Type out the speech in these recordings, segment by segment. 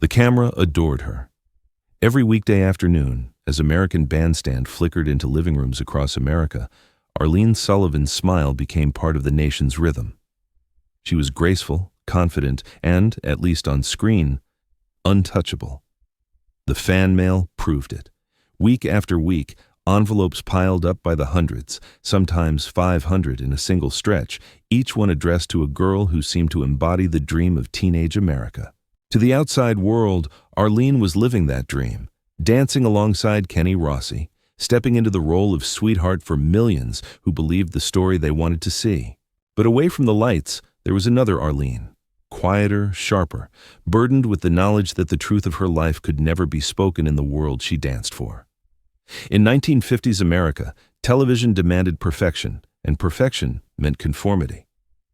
The camera adored her. Every weekday afternoon, as American Bandstand flickered into living rooms across America, Arlene Sullivan's smile became part of the nation's rhythm. She was graceful, confident, and, at least on screen, untouchable. The fan mail proved it. Week after week, envelopes piled up by the hundreds, sometimes 500 in a single stretch, each one addressed to a girl who seemed to embody the dream of teenage America. To the outside world, Arlene was living that dream, dancing alongside Kenny Rossi, stepping into the role of sweetheart for millions who believed the story they wanted to see. But away from the lights, there was another Arlene, quieter, sharper, burdened with the knowledge that the truth of her life could never be spoken in the world she danced for. In 1950s America, television demanded perfection, and perfection meant conformity.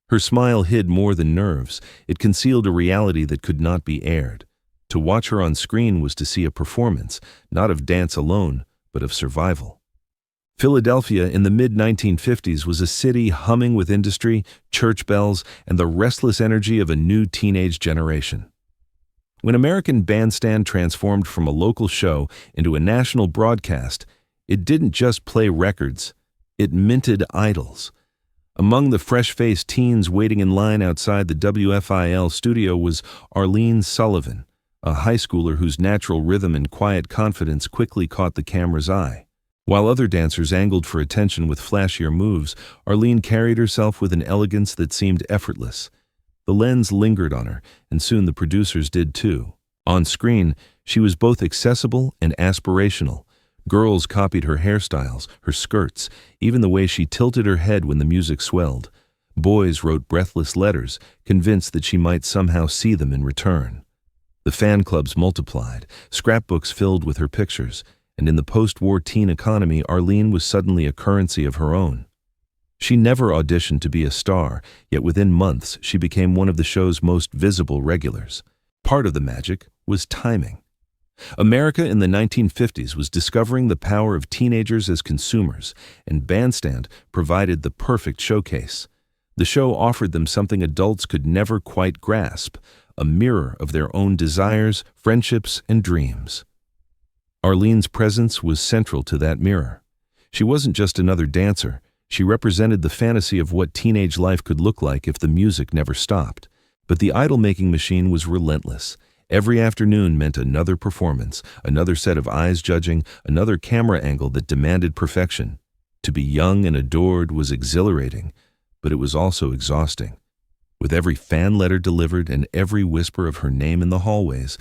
Her smile hid more than nerves. It concealed a reality that could not be aired. To watch her on screen was to see a performance, not of dance alone, but of survival. Philadelphia in the mid-1950s was a city humming with industry, church bells, and the restless energy of a new teenage generation. When American Bandstand transformed from a local show into a national broadcast, it didn't just play records, it minted idols. Among the fresh-faced teens waiting in line outside the WFIL studio was Arlene Sullivan, a high schooler whose natural rhythm and quiet confidence quickly caught the camera's eye. While other dancers angled for attention with flashier moves, Arlene carried herself with an elegance that seemed effortless. The lens lingered on her, and soon the producers did too. On screen, she was both accessible and aspirational. Girls copied her hairstyles, her skirts, even the way she tilted her head when the music swelled. Boys wrote breathless letters, convinced that she might somehow see them in return. The fan clubs multiplied, scrapbooks filled with her pictures, and in the post-war teen economy, Arlene was suddenly a currency of her own. She never auditioned to be a star, yet within months she became one of the show's most visible regulars. Part of the magic was timing. America in the 1950s was discovering the power of teenagers as consumers, and Bandstand provided the perfect showcase. The show offered them something adults could never quite grasp, a mirror of their own desires, friendships, and dreams. Arlene's presence was central to that mirror. She wasn't just another dancer. She represented the fantasy of what teenage life could look like if the music never stopped. But the idol-making machine was relentless. Every afternoon meant another performance, another set of eyes judging, another camera angle that demanded perfection. To be young and adored was exhilarating, but it was also exhausting. With every fan letter delivered and every whisper of her name in the hallways,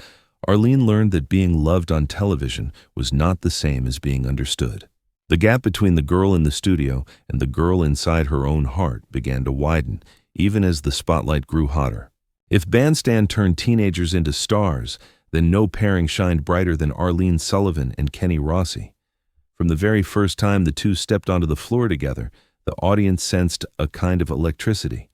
Arlene learned that being loved on television was not the same as being understood. The gap between the girl in the studio and the girl inside her own heart began to widen, even as the spotlight grew hotter. If Bandstand turned teenagers into stars, then no pairing shined brighter than Arlene Sullivan and Kenny Rossi. From the very first time the two stepped onto the floor together, the audience sensed a kind of electricity.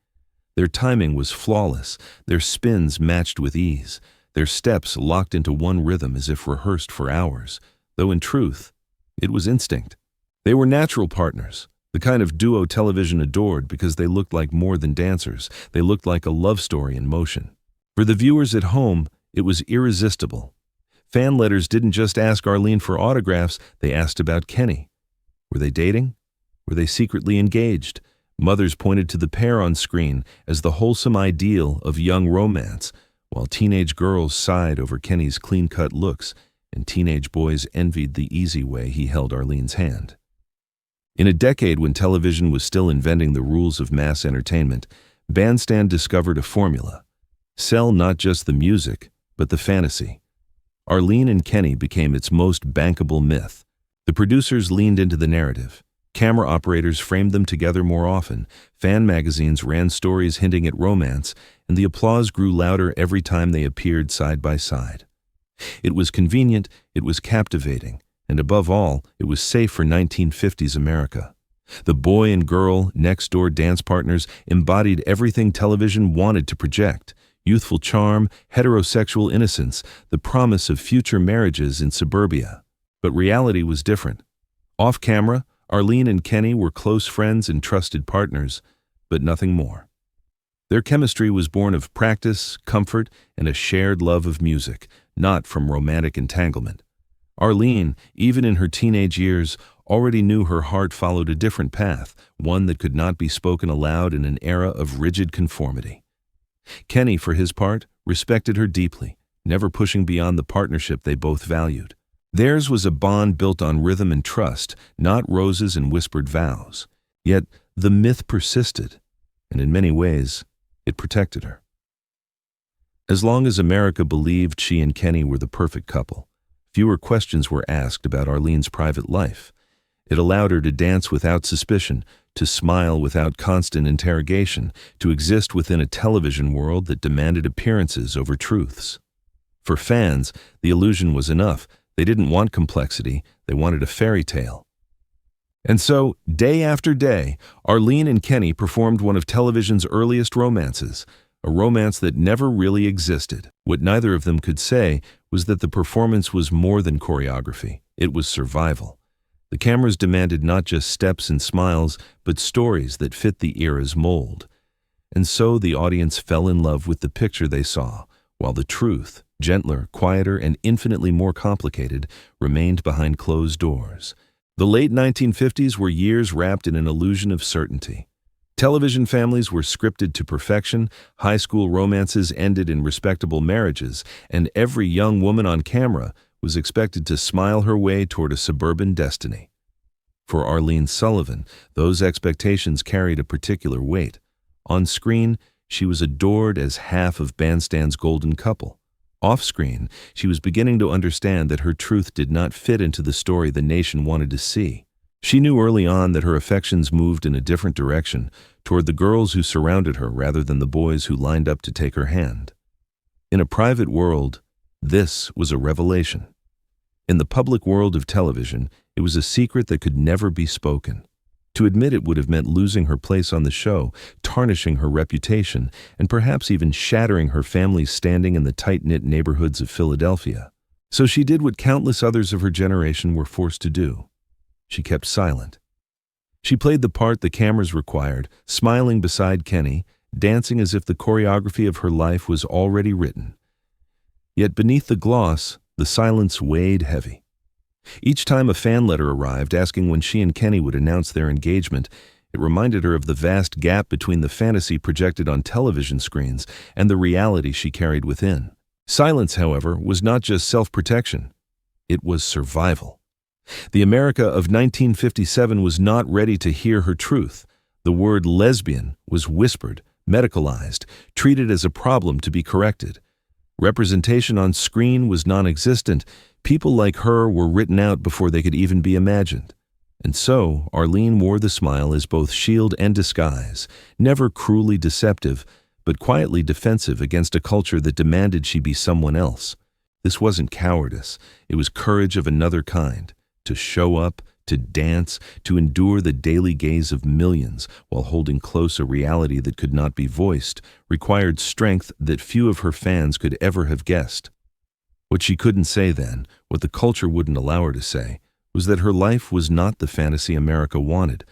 Their timing was flawless, their spins matched with ease, their steps locked into one rhythm as if rehearsed for hours, though in truth, it was instinct. They were natural partners, the kind of duo television adored because they looked like more than dancers. They looked like a love story in motion. For the viewers at home, it was irresistible. Fan letters didn't just ask Arlene for autographs, they asked about Kenny. Were they dating? Were they secretly engaged? Mothers pointed to the pair on screen as the wholesome ideal of young romance, while teenage girls sighed over Kenny's clean-cut looks and teenage boys envied the easy way he held Arlene's hand. In a decade when television was still inventing the rules of mass entertainment, Bandstand discovered a formula. Sell not just the music, but the fantasy. Arlene and Kenny became its most bankable myth. The producers leaned into the narrative. Camera operators framed them together more often. Fan magazines ran stories hinting at romance, and the applause grew louder every time they appeared side by side. It was convenient, it was captivating, and above all, it was safe for 1950s America. The boy and girl, next-door dance partners embodied everything television wanted to project: youthful charm, heterosexual innocence, the promise of future marriages in suburbia. But reality was different. Off-camera, Arlene and Kenny were close friends and trusted partners, but nothing more. Their chemistry was born of practice, comfort, and a shared love of music, not from romantic entanglement. Arlene, even in her teenage years, already knew her heart followed a different path, one that could not be spoken aloud in an era of rigid conformity. Kenny, for his part, respected her deeply, never pushing beyond the partnership they both valued. Theirs was a bond built on rhythm and trust, not roses and whispered vows. Yet the myth persisted, and in many ways, it protected her. As long as America believed she and Kenny were the perfect couple, fewer questions were asked about Arlene's private life. It allowed her to dance without suspicion, to smile without constant interrogation, to exist within a television world that demanded appearances over truths. For fans, the illusion was enough. They didn't want complexity, they wanted a fairy tale. And so, day after day, Arlene and Kenny performed one of television's earliest romances, a romance that never really existed. What neither of them could say was that the performance was more than choreography. It was survival. The cameras demanded not just steps and smiles, but stories that fit the era's mold. And so the audience fell in love with the picture they saw, while the truth, gentler, quieter, and infinitely more complicated, remained behind closed doors. The late 1950s were years wrapped in an illusion of certainty. Television families were scripted to perfection, high school romances ended in respectable marriages, and every young woman on camera was expected to smile her way toward a suburban destiny. For Arlene Sullivan, those expectations carried a particular weight. On screen, she was adored as half of Bandstand's golden couple. Off-screen, she was beginning to understand that her truth did not fit into the story the nation wanted to see. She knew early on that her affections moved in a different direction, toward the girls who surrounded her rather than the boys who lined up to take her hand. In a private world, this was a revelation. In the public world of television, it was a secret that could never be spoken. To admit it would have meant losing her place on the show, tarnishing her reputation, and perhaps even shattering her family's standing in the tight-knit neighborhoods of Philadelphia. So she did what countless others of her generation were forced to do. She kept silent. She played the part the cameras required, smiling beside Kenny, dancing as if the choreography of her life was already written. Yet beneath the gloss, the silence weighed heavy. Each time a fan letter arrived asking when she and Kenny would announce their engagement, it reminded her of the vast gap between the fantasy projected on television screens and the reality she carried within. Silence, however, was not just self-protection. It was survival. The America of 1957 was not ready to hear her truth. The word lesbian was whispered, medicalized, treated as a problem to be corrected. Representation on screen was non-existent. People like her were written out before they could even be imagined. And so, Arlene wore the smile as both shield and disguise, never cruelly deceptive, but quietly defensive against a culture that demanded she be someone else. This wasn't cowardice, it was courage of another kind, to show up, to dance, to endure the daily gaze of millions while holding close a reality that could not be voiced, required strength that few of her fans could ever have guessed. What she couldn't say then, what the culture wouldn't allow her to say, was that her life was not the fantasy America wanted,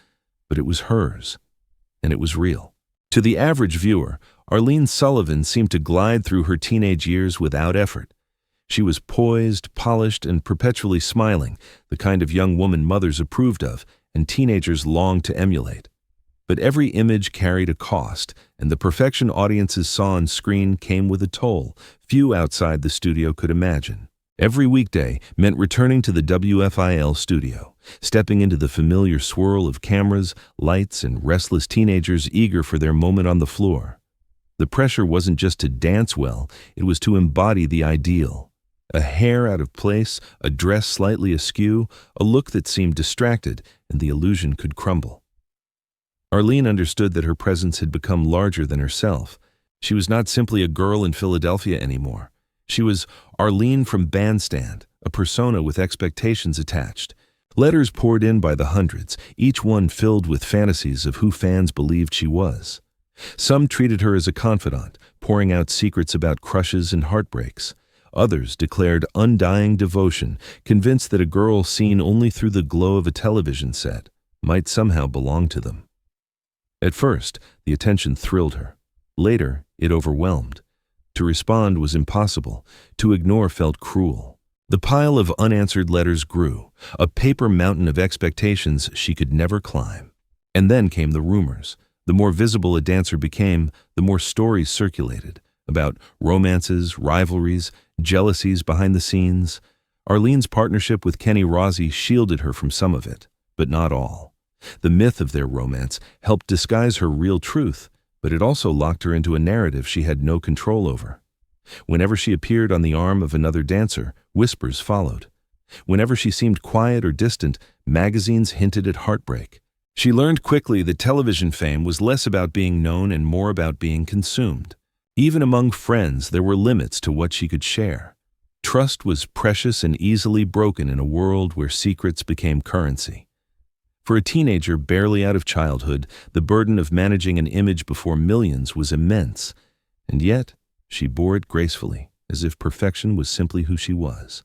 but it was hers, and it was real. To the average viewer, Arlene Sullivan seemed to glide through her teenage years without effort. She was poised, polished, and perpetually smiling, the kind of young woman mothers approved of and teenagers longed to emulate. But every image carried a cost, and the perfection audiences saw on screen came with a toll few outside the studio could imagine. Every weekday meant returning to the WFIL studio, stepping into the familiar swirl of cameras, lights, and restless teenagers eager for their moment on the floor. The pressure wasn't just to dance well, it was to embody the ideal. A hair out of place, a dress slightly askew, a look that seemed distracted, and the illusion could crumble. Arlene understood that her presence had become larger than herself. She was not simply a girl in Philadelphia anymore. She was Arlene from Bandstand, a persona with expectations attached. Letters poured in by the hundreds, each one filled with fantasies of who fans believed she was. Some treated her as a confidant, pouring out secrets about crushes and heartbreaks. Others declared undying devotion, convinced that a girl seen only through the glow of a television set might somehow belong to them. At first, the attention thrilled her. Later, it overwhelmed. To respond was impossible. To ignore felt cruel. The pile of unanswered letters grew, a paper mountain of expectations she could never climb. And then came the rumors. The more visible a dancer became, the more stories circulated about romances, rivalries, jealousies behind the scenes. Arlene's partnership with Kenny Rossi shielded her from some of it, but not all. The myth of their romance helped disguise her real truth, but it also locked her into a narrative she had no control over. Whenever she appeared on the arm of another dancer, whispers followed. Whenever she seemed quiet or distant, magazines hinted at heartbreak. She learned quickly that television fame was less about being known and more about being consumed. Even among friends, there were limits to what she could share. Trust was precious and easily broken in a world where secrets became currency. For a teenager barely out of childhood, the burden of managing an image before millions was immense, and yet she bore it gracefully, as if perfection was simply who she was.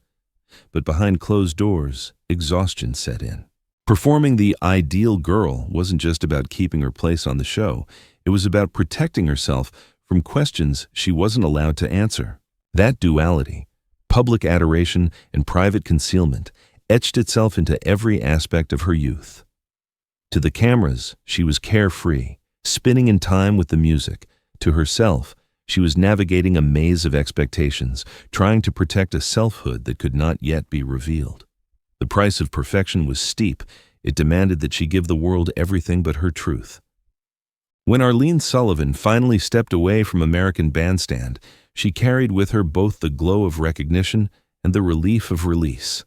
But behind closed doors, exhaustion set in. Performing the ideal girl wasn't just about keeping her place on the show, it was about protecting herself from questions she wasn't allowed to answer. That duality, public adoration and private concealment, etched itself into every aspect of her youth. To the cameras, she was carefree, spinning in time with the music. To herself, she was navigating a maze of expectations, trying to protect a selfhood that could not yet be revealed. The price of perfection was steep. It demanded that she give the world everything but her truth. When Arlene Sullivan finally stepped away from American Bandstand, she carried with her both the glow of recognition and the relief of release.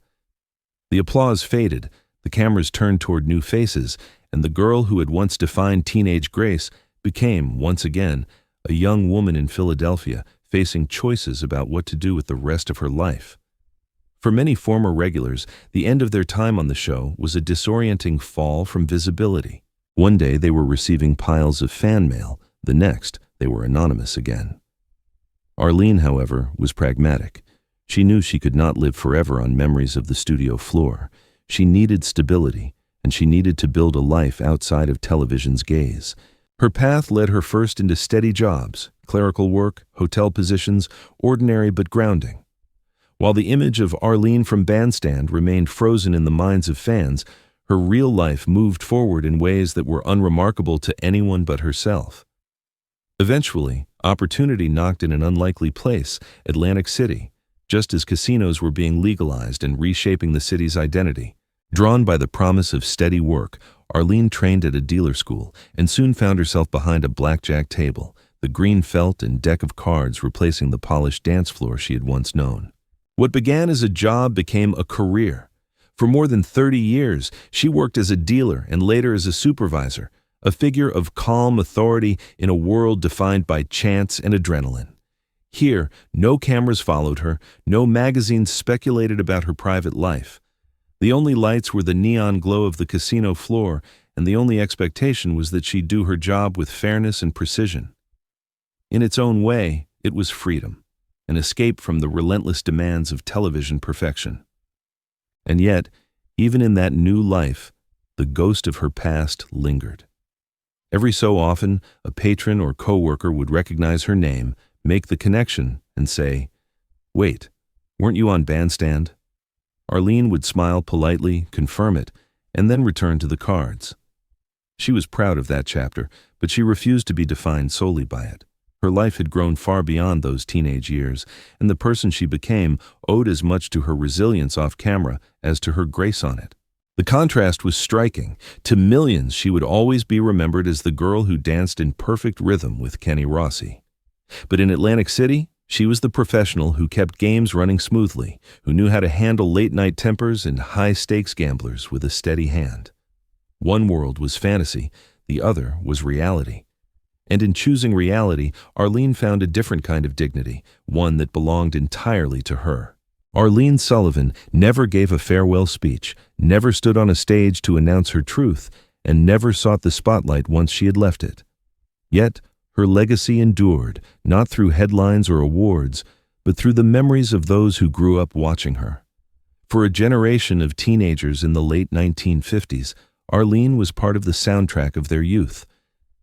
The applause faded, the cameras turned toward new faces, and the girl who had once defined teenage grace became, once again, a young woman in Philadelphia facing choices about what to do with the rest of her life. For many former regulars, the end of their time on the show was a disorienting fall from visibility. One day they were receiving piles of fan mail, the next they were anonymous again. Arlene, however, was pragmatic. She knew she could not live forever on memories of the studio floor. She needed stability, and she needed to build a life outside of television's gaze. Her path led her first into steady jobs, clerical work, hotel positions, ordinary but grounding. While the image of Arlene from Bandstand remained frozen in the minds of fans, her real life moved forward in ways that were unremarkable to anyone but herself. Eventually, opportunity knocked in an unlikely place, Atlantic City, just as casinos were being legalized and reshaping the city's identity. Drawn by the promise of steady work, Arlene trained at a dealer school and soon found herself behind a blackjack table, the green felt and deck of cards replacing the polished dance floor she had once known. What began as a job became a career. For more than 30 years, she worked as a dealer and later as a supervisor, a figure of calm authority in a world defined by chance and adrenaline. Here, no cameras followed her, no magazines speculated about her private life. The only lights were the neon glow of the casino floor, and the only expectation was that she'd do her job with fairness and precision. In its own way, it was freedom, an escape from the relentless demands of television perfection. And yet, even in that new life, the ghost of her past lingered. Every so often, a patron or coworker would recognize her name, make the connection, and say, "Wait, weren't you on Bandstand?" Arlene would smile politely, confirm it, and then return to the cards. She was proud of that chapter, but she refused to be defined solely by it. Her life had grown far beyond those teenage years, and the person she became owed as much to her resilience off camera as to her grace on it. The contrast was striking. To millions, she would always be remembered as the girl who danced in perfect rhythm with Kenny Rossi. But in Atlantic City, she was the professional who kept games running smoothly, who knew how to handle late-night tempers and high-stakes gamblers with a steady hand. One world was fantasy, the other was reality. And in choosing reality, Arlene found a different kind of dignity, one that belonged entirely to her. Arlene Sullivan never gave a farewell speech, never stood on a stage to announce her truth, and never sought the spotlight once she had left it. Yet, her legacy endured, not through headlines or awards, but through the memories of those who grew up watching her. For a generation of teenagers in the late 1950s, Arlene was part of the soundtrack of their youth.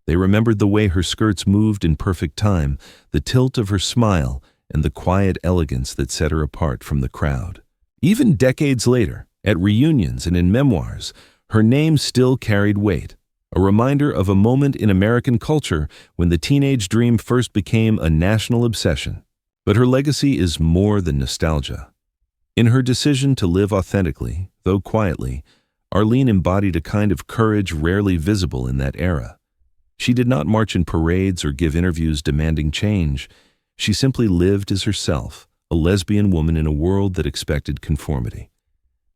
They remembered the way her skirts moved in perfect time, the tilt of her smile, and the quiet elegance that set her apart from the crowd. Even decades later, at reunions and in memoirs, her name still carried weight, a reminder of a moment in American culture when the teenage dream first became a national obsession. But her legacy is more than nostalgia. In her decision to live authentically, though quietly, Arlene embodied a kind of courage rarely visible in that era. She did not march in parades or give interviews demanding change. She simply lived as herself, a lesbian woman in a world that expected conformity.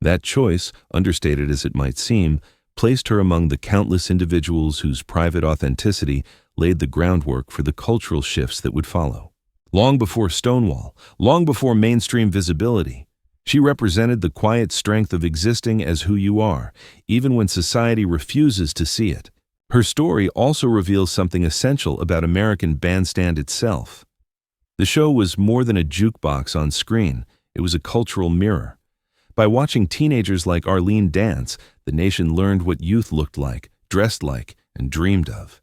That choice, understated as it might seem, placed her among the countless individuals whose private authenticity laid the groundwork for the cultural shifts that would follow. Long before Stonewall, long before mainstream visibility, she represented the quiet strength of existing as who you are, even when society refuses to see it. Her story also reveals something essential about American Bandstand itself. The show was more than a jukebox on screen, it was a cultural mirror. By watching teenagers like Arlene dance, the nation learned what youth looked like, dressed like, and dreamed of.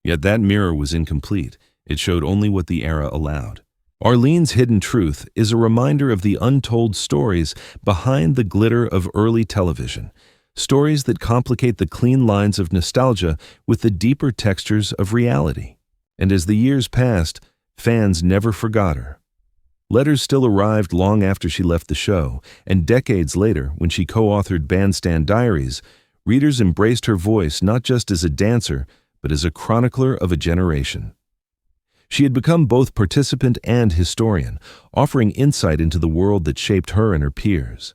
Yet that mirror was incomplete. It showed only what the era allowed. Arlene's hidden truth is a reminder of the untold stories behind the glitter of early television, stories that complicate the clean lines of nostalgia with the deeper textures of reality. And as the years passed, fans never forgot her. Letters still arrived long after she left the show, and decades later, when she co-authored Bandstand Diaries, readers embraced her voice not just as a dancer, but as a chronicler of a generation. She had become both participant and historian, offering insight into the world that shaped her and her peers.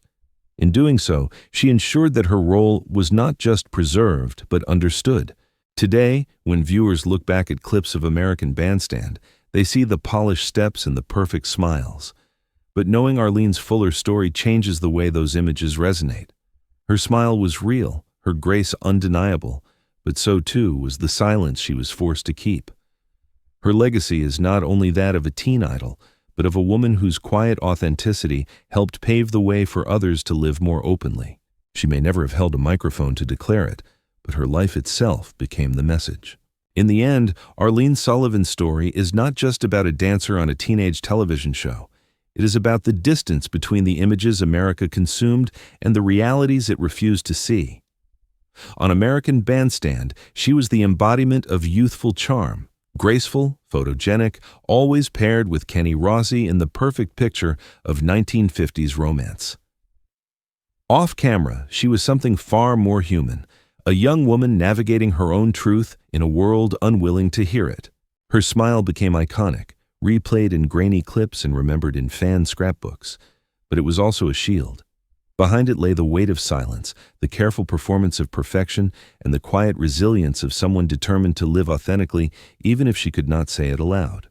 In doing so, she ensured that her role was not just preserved, but understood. Today, when viewers look back at clips of American Bandstand, they see the polished steps and the perfect smiles. But knowing Arlene's fuller story changes the way those images resonate. Her smile was real, her grace undeniable, but so too was the silence she was forced to keep. Her legacy is not only that of a teen idol, but of a woman whose quiet authenticity helped pave the way for others to live more openly. She may never have held a microphone to declare it, but her life itself became the message. In the end, Arlene Sullivan's story is not just about a dancer on a teenage television show. It is about the distance between the images America consumed and the realities it refused to see. On American Bandstand, she was the embodiment of youthful charm, graceful, photogenic, always paired with Kenny Rossi in the perfect picture of 1950s romance. Off camera, she was something far more human, a young woman navigating her own truth in a world unwilling to hear it. Her smile became iconic, replayed in grainy clips and remembered in fan scrapbooks, but it was also a shield. Behind it lay the weight of silence, the careful performance of perfection, and the quiet resilience of someone determined to live authentically even if she could not say it aloud.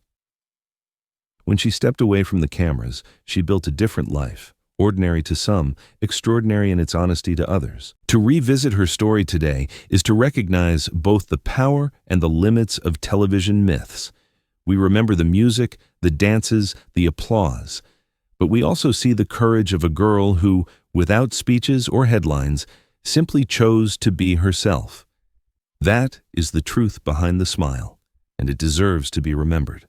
When she stepped away from the cameras, she built a different life, ordinary to some, extraordinary in its honesty to others. To revisit her story today is to recognize both the power and the limits of television myths. We remember the music, the dances, the applause, but we also see the courage of a girl who, without speeches or headlines, simply chose to be herself. That is the truth behind the smile, and it deserves to be remembered.